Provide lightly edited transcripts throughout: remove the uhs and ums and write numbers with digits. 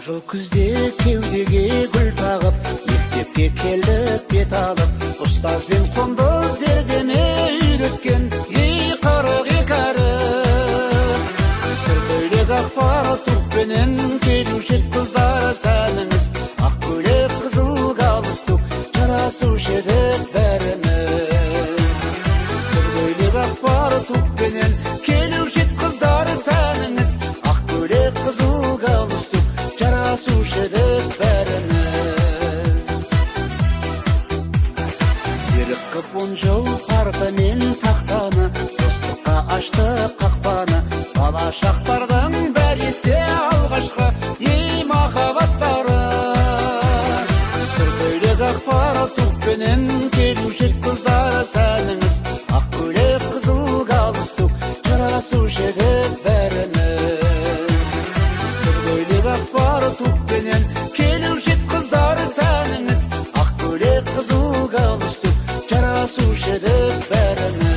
жыл күзде кеудеге гүл тағып, мектепке келдік бет алып, ұстазбен қондық зердеме үйреткен ей қырық екі әріп. Сүр көйлек ақпар тұқпенен келуші қыздар сәніңіз, ақ көйлек қызыл галстук жарасушы еді бәріміз. Сүр көйлек ақпар тұқпенен келуші қыздар сәніңіз, ақ көйлек қызыл галстук жарасушы еді бәріміз. Серік қып 10 жыл парта мен тақтаны, достыққа ашты қақпаны, бала шақтардың бәр есте алғашқы ей махаббаттары. Сүр көйлек ақпар тұқпенен келуші қыздар сәніңіз, ақ көйлек қызыл галстук жарасушы еді бәріміз. Сүр көйлек ақпар тұқпенен келуші қыздар сәніңіз, ақ көйлек қызыл галстук жарасушы еді бәріміз.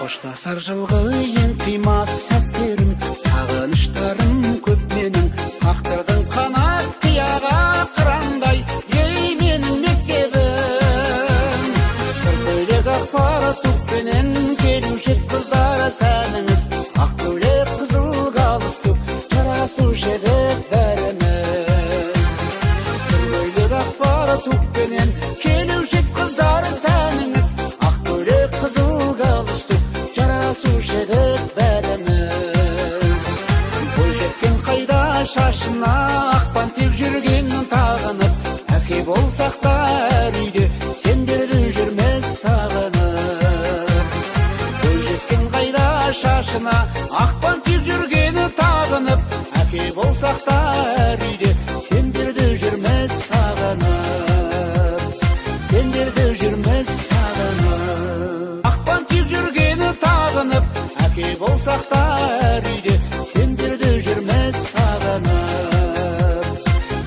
Қоштасар жылғы ең қимас сәттерім, сағыныштарым көп менің, тағдырдың қанат қияға қырандай ей менің мектебім. Сүр көйлек ақпар тұқпенен келуші қыздар сәніңіз, ақ көйлек қызыл галстук жарасушы еді бәріміз. Сүр көйлек ақпар тұқпенен келуші қыздар сәніңіз, ақ көйлек қызыл галстук жарасушы еді бәріміз. Бойжеткен қайда шашына ақпан тек жүргенін тағынып, әке болсақ та әр үйде сендерді жүрмес сағынып. Бойжеткен қайда шашына ақпан тек жүргені тағынып, әке болсақ та